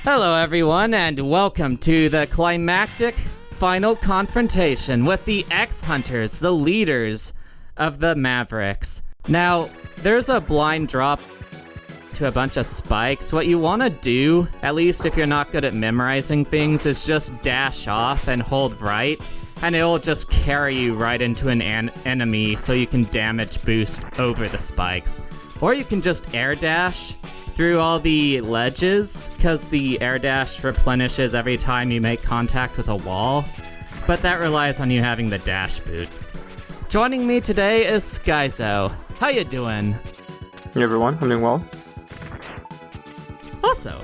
Hello everyone, and welcome to the climactic final confrontation with the X-Hunters, the leaders of the Mavericks. Now, there's a blind drop to a bunch of spikes. What you want to do, at least if you're not good at memorizing things, is just dash off and hold right, and it'll just carry you right into an enemy so you can damage boost over the spikes. Or you can just air dash through all the ledges, because the air dash replenishes every time you make contact with a wall, but that relies on you having the dash boots. Joining me today is Skyzo. How you doing? Hey everyone, I'm doing well. Also,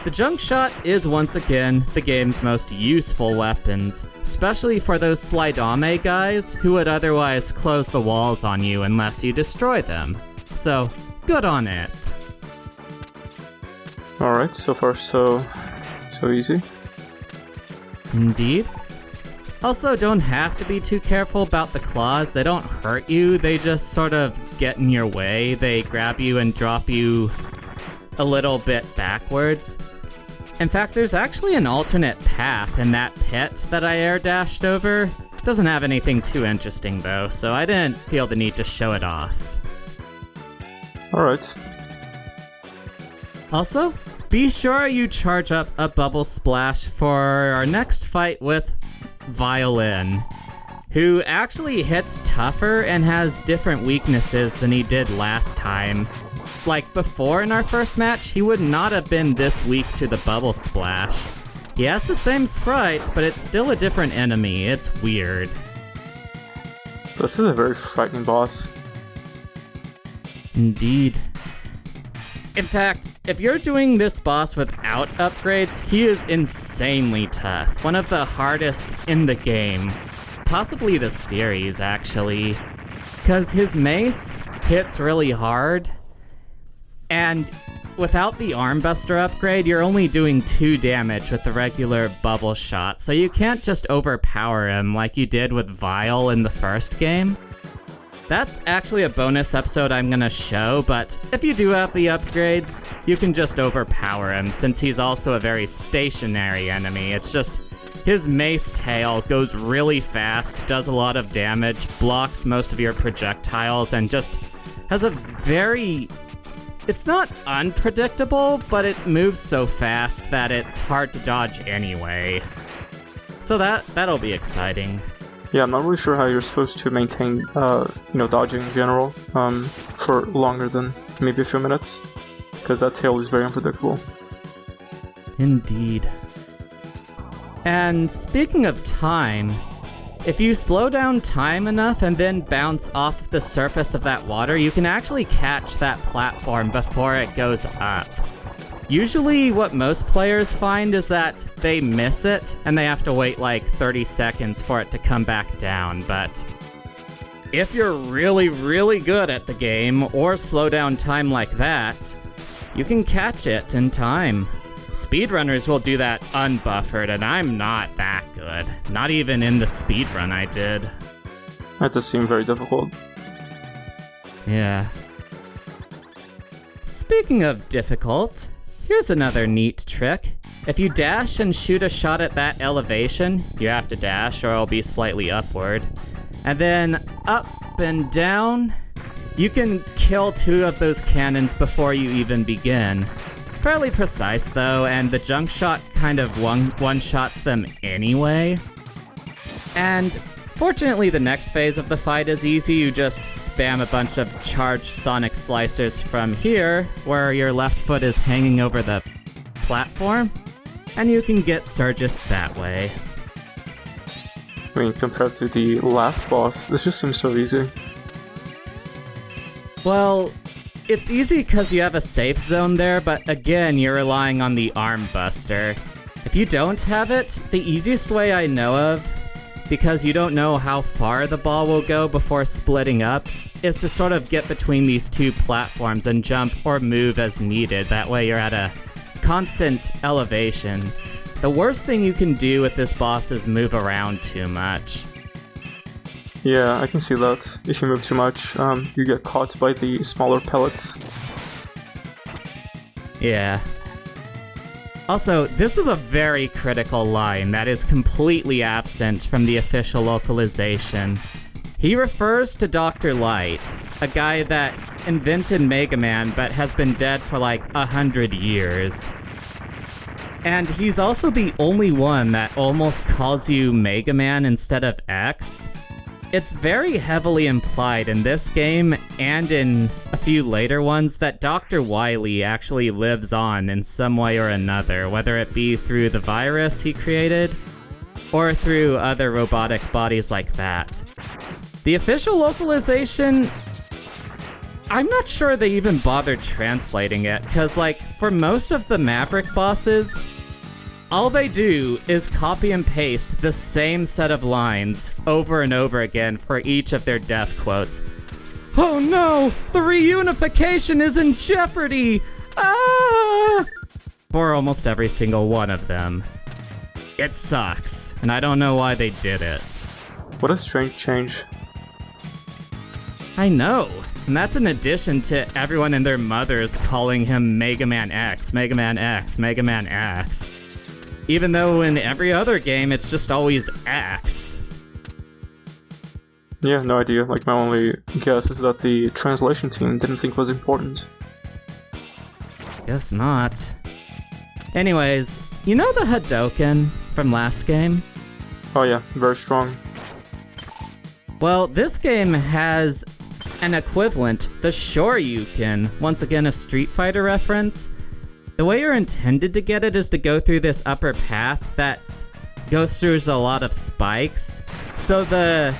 the junk shot is once again the game's most useful weapons, especially for those Slidame guys who would otherwise close the walls on you unless you destroy them. So, good on it. Alright, so far so easy. Indeed. Also, don't have to be too careful about the claws. They don't hurt you, they just sort of get in your way. They grab you and drop you a little bit backwards. In fact, there's actually an alternate path in that pit that I air dashed over. Doesn't have anything too interesting though, so I didn't feel the need to show it off. Alright. Also, be sure you charge up a bubble splash for our next fight with Violin, who actually hits tougher and has different weaknesses than he did last time. Like before in our first match, he would not have been this weak to the bubble splash. He has the same sprite, but it's still a different enemy. It's weird. This is a very frightening boss. Indeed. In fact, if you're doing this boss without upgrades, he is insanely tough. One of the hardest in the game. Possibly the series, actually. Because his mace hits really hard, and without the Armbuster upgrade, you're only doing 2 damage with the regular bubble shot, so you can't just overpower him like you did with Vile in the first game. That's actually a bonus episode I'm gonna show, but if you do have the upgrades, you can just overpower him, since he's also a very stationary enemy. It's just his mace tail goes really fast, does a lot of damage, blocks most of your projectiles, and just has a very... It's not unpredictable, but it moves so fast that it's hard to dodge anyway. So that'll be exciting. Yeah, I'm not really sure how you're supposed to maintain, dodging in general, for longer than maybe a few minutes, because that tail is very unpredictable. Indeed. And speaking of time, if you slow down time enough and then bounce off the surface of that water, you can actually catch that platform before it goes up. Usually what most players find is that they miss it and they have to wait like 30 seconds for it to come back down, but if you're really, really good at the game or slow down time like that, you can catch it in time. Speedrunners will do that unbuffered, and I'm not that good. Not even in the speedrun I did. That does seem very difficult. Yeah. Speaking of difficult, here's another neat trick. If you dash and shoot a shot at that elevation, you have to dash or it'll be slightly upward, and then up and down, you can kill 2 of those cannons before you even begin. Fairly precise though, and the junk shot kind of one-shots them anyway. And fortunately the next phase of the fight is easy. You just spam a bunch of charged sonic slicers from here, where your left foot is hanging over the platform, and you can get Surges that way. I mean, compared to the last boss, this just seems so easy. Well, it's easy because you have a safe zone there, but again, you're relying on the Armbuster. If you don't have it, the easiest way I know of, because you don't know how far the ball will go before splitting up, is to sort of get between these 2 platforms and jump or move as needed. That way you're at a constant elevation. The worst thing you can do with this boss is move around too much. Yeah, I can see that. If you move too much, you get caught by the smaller pellets. Yeah. Also, this is a very critical line that is completely absent from the official localization. He refers to Dr. Light, a guy that invented Mega Man but has been dead for like 100 years. And he's also the only one that almost calls you Mega Man instead of X. It's very heavily implied in this game and in a few later ones that Dr. Wily actually lives on in some way or another, whether it be through the virus he created or through other robotic bodies like that. The official localization, I'm not sure they even bothered translating it, because like for most of the Maverick bosses, all they do is copy and paste the same set of lines over and over again for each of their death quotes. Oh no! The reunification is in jeopardy! Ah! For almost every single one of them. It sucks, and I don't know why they did it. What a strange change. I know, and that's in addition to everyone and their mothers calling him Mega Man X, Mega Man X, Mega Man X. Even though in every other game, it's just always X. Yeah, no idea. Like, my only guess is that the translation team didn't think it was important. Guess not. Anyways, you know the Hadouken from last game? Oh yeah, very strong. Well, this game has an equivalent, the Shoryuken, once again a Street Fighter reference. The way you're intended to get it is to go through this upper path that goes through a lot of spikes. So the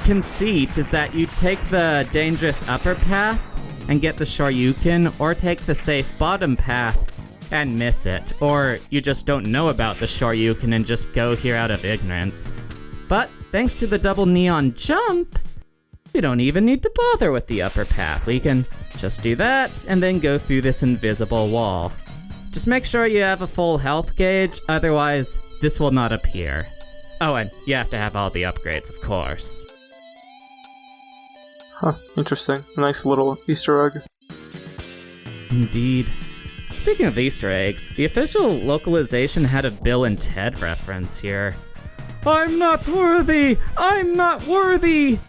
conceit is that you take the dangerous upper path and get the Shoryuken, or take the safe bottom path and miss it, or you just don't know about the Shoryuken and just go here out of ignorance. But thanks to the double neon jump, you don't even need to bother with the upper path. We can just do that and then go through this invisible wall. Just make sure you have a full health gauge, otherwise this will not appear. Oh, and you have to have all the upgrades, of course. Huh, interesting. Nice little Easter egg. Indeed. Speaking of Easter eggs, the official localization had a Bill and Ted reference here. I'm not worthy! I'm not worthy!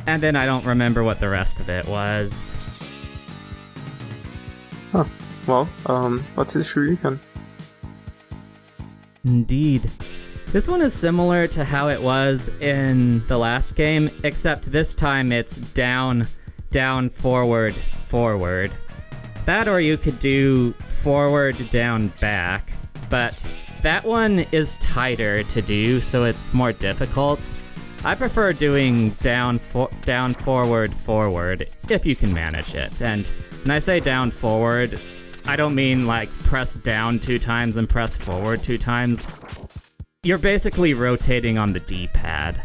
And then I don't remember what the rest of it was. Huh. Well, let's see the Shoryuken. Indeed. This one is similar to how it was in the last game, except this time it's down, down, forward, forward. That, or you could do forward, down, back, but that one is tighter to do, so it's more difficult. I prefer doing down, forward, forward, if you can manage it. And when I say down, forward, I don't mean like press down 2 times and press forward 2 times. You're basically rotating on the D-pad.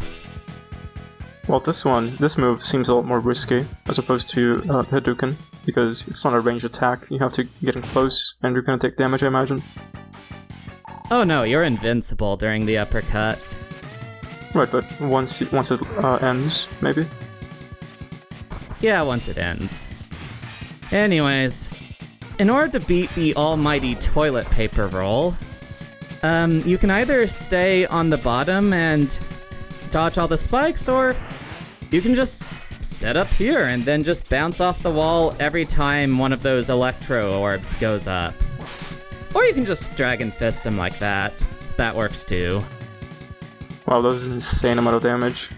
Well, this move seems a lot more risky, as opposed to the Hadouken, because it's not a ranged attack. You have to get in close, and you're gonna take damage, I imagine. Oh no, you're invincible during the uppercut. Right, but once it ends, maybe? Yeah, once it ends. Anyways, in order to beat the almighty toilet paper roll, you can either stay on the bottom and dodge all the spikes, or you can just sit up here and then just bounce off the wall every time one of those electro orbs goes up. Or you can just Dragon Fist him like that. That works too. Wow, that was an insane amount of damage.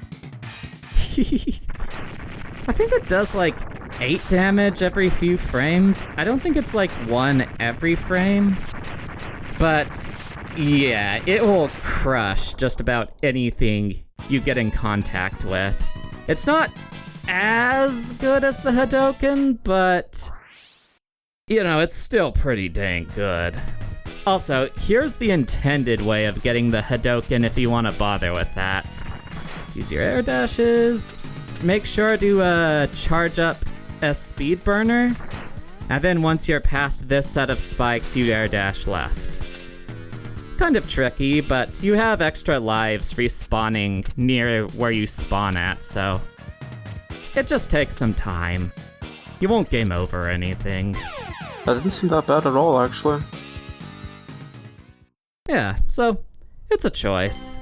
I think it does like 8 damage every few frames. I don't think it's like 1 every frame. But yeah, it will crush just about anything you get in contact with. It's not as good as the Hadouken, but you know, it's still pretty dang good. Also, here's the intended way of getting the Hadouken if you want to bother with that. Use your air dashes, make sure to charge up a speed burner, and then once you're past this set of spikes, you air dash left. Kind of tricky, but you have extra lives respawning near where you spawn at, so it just takes some time. You won't game over or anything. That didn't seem that bad at all, actually. Yeah, so it's a choice.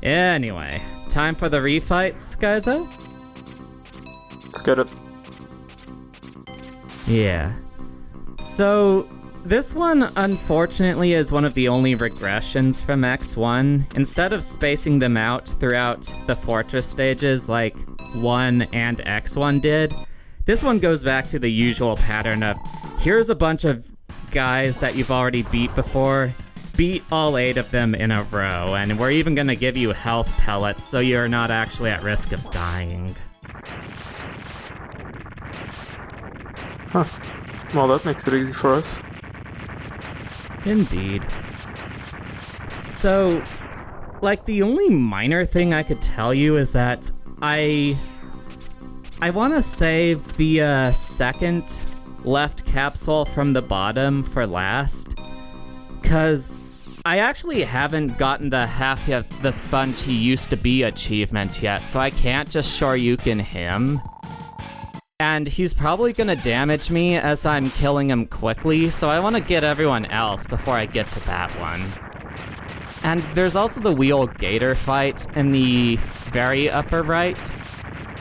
Anyway, time for the refights, Guyzo? Let's get it. Yeah. So, this one, unfortunately, is one of the only regressions from X1. Instead of spacing them out throughout the fortress stages like 1 and X1 did, this one goes back to the usual pattern of, here's a bunch of guys that you've already beat before, beat all 8 of them in a row, and we're even gonna give you health pellets so you're not actually at risk of dying. Huh. Well, that makes it easy for us. Indeed. So, like, the only minor thing I could tell you is that I want to save the second left capsule from the bottom for last, because I actually haven't gotten the half of the sponge he used to be achievement yet, so I can't just Shoryuken him. And he's probably gonna damage me as I'm killing him quickly, so I want to get everyone else before I get to that one. And there's also the wheel gator fight in the very upper right.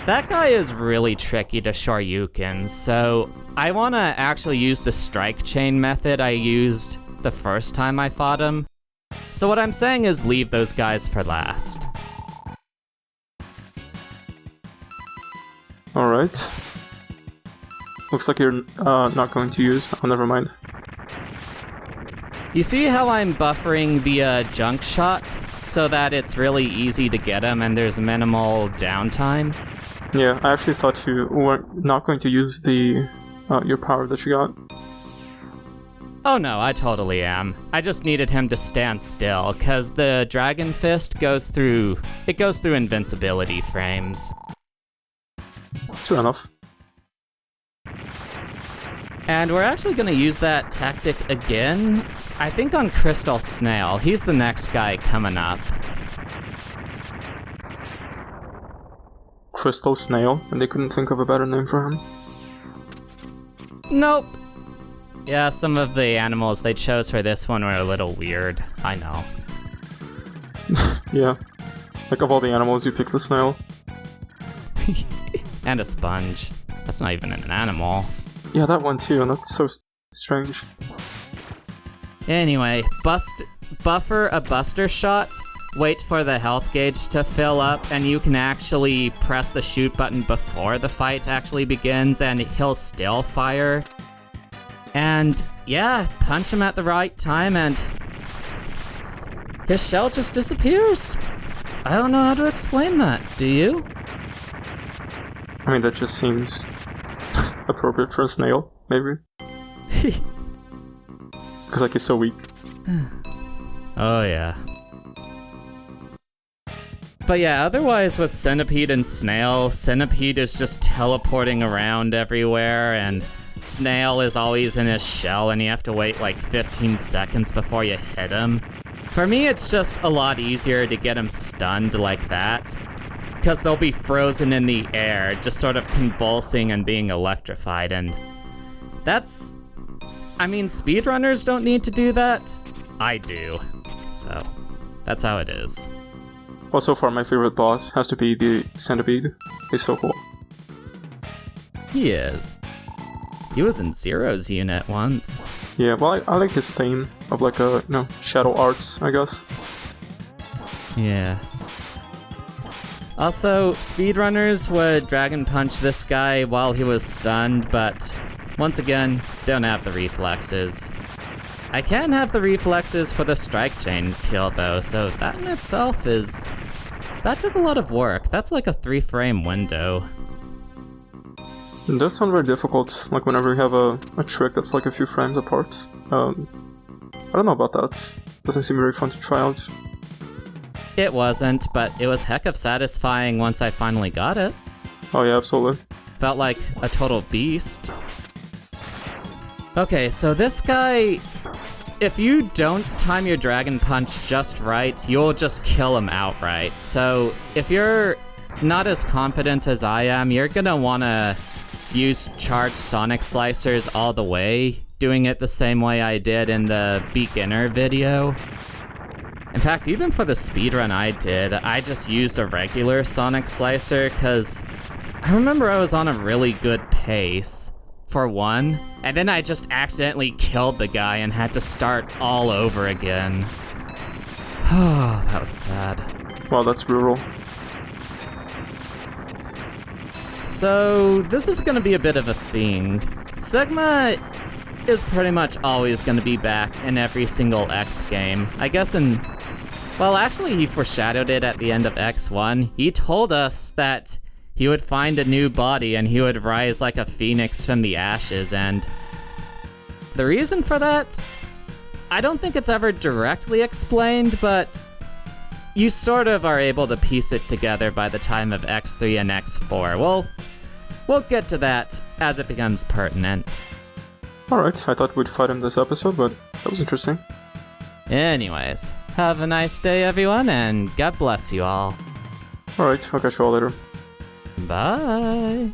That guy is really tricky to Shoryuken, so I want to actually use the strike chain method I used the first time I fought him. So what I'm saying is leave those guys for last. Alright. Looks like you're not going to use. Oh, never mind. You see how I'm buffering the junk shot so that it's really easy to get him and there's minimal downtime? Yeah, I actually thought you were not going to use the your power that you got. Oh no, I totally am. I just needed him to stand still, cause the Dragon Fist goes through invincibility frames. Fair enough. And we're actually gonna use that tactic again, I think on Crystal Snail. He's the next guy coming up. Crystal Snail, and they couldn't think of a better name for him? Nope. Yeah, some of the animals they chose for this one were a little weird. I know. Yeah. Like, of all the animals, you picked the snail. And a sponge. That's not even an animal. Yeah, that one too, and that's so strange. Anyway, buffer a buster shot, wait for the health gauge to fill up, and you can actually press the shoot button before the fight actually begins, and he'll still fire. And yeah, punch him at the right time, and his shell just disappears. I don't know how to explain that, do you? I mean, that just seems appropriate for a snail, maybe. Because, like, he's so weak. Oh, yeah. But yeah, otherwise with Centipede and Snail, Centipede is just teleporting around everywhere, and Snail is always in his shell, and you have to wait like 15 seconds before you hit him. For me, it's just a lot easier to get him stunned like that, because they'll be frozen in the air, just sort of convulsing and being electrified, and that's... I mean, speedrunners don't need to do that. I do. So, that's how it is. Well, so far my favorite boss has to be the Centipede. He's so cool. He is. He was in Zero's unit once. Yeah, well, I like his theme of, like, shadow arts, I guess. Yeah. Also, speedrunners would Dragon Punch this guy while he was stunned, but once again, don't have the reflexes. I can have the reflexes for the strike chain kill though, so that in itself is... that took a lot of work. That's like a 3-frame window. It does sound very difficult, like whenever you have a trick that's like a few frames apart. I don't know about that. Doesn't seem very fun to try out. It wasn't, but it was heck of satisfying once I finally got it. Oh yeah, absolutely. Felt like a total beast. Okay, so this guy, if you don't time your Dragon Punch just right, you'll just kill him outright. So if you're not as confident as I am, you're gonna wanna use charged Sonic Slicers all the way, doing it the same way I did in the beginner video. In fact, even for the speedrun I did, I just used a regular Sonic Slicer, because I remember I was on a really good pace, for one, and then I just accidentally killed the guy and had to start all over again. Oh, that was sad. Wow, that's brutal. So, this is gonna be a bit of a thing. Sigma is pretty much always gonna be back in every single X game. I guess well, actually, he foreshadowed it at the end of X1. He told us that he would find a new body and he would rise like a phoenix from the ashes, and the reason for that? I don't think it's ever directly explained, but you sort of are able to piece it together by the time of X3 and X4. We'll get to that as it becomes pertinent. Alright, I thought we'd fight him this episode, but that was interesting. Anyways, have a nice day, everyone, and God bless you all. Alright, I'll catch you all later. Bye.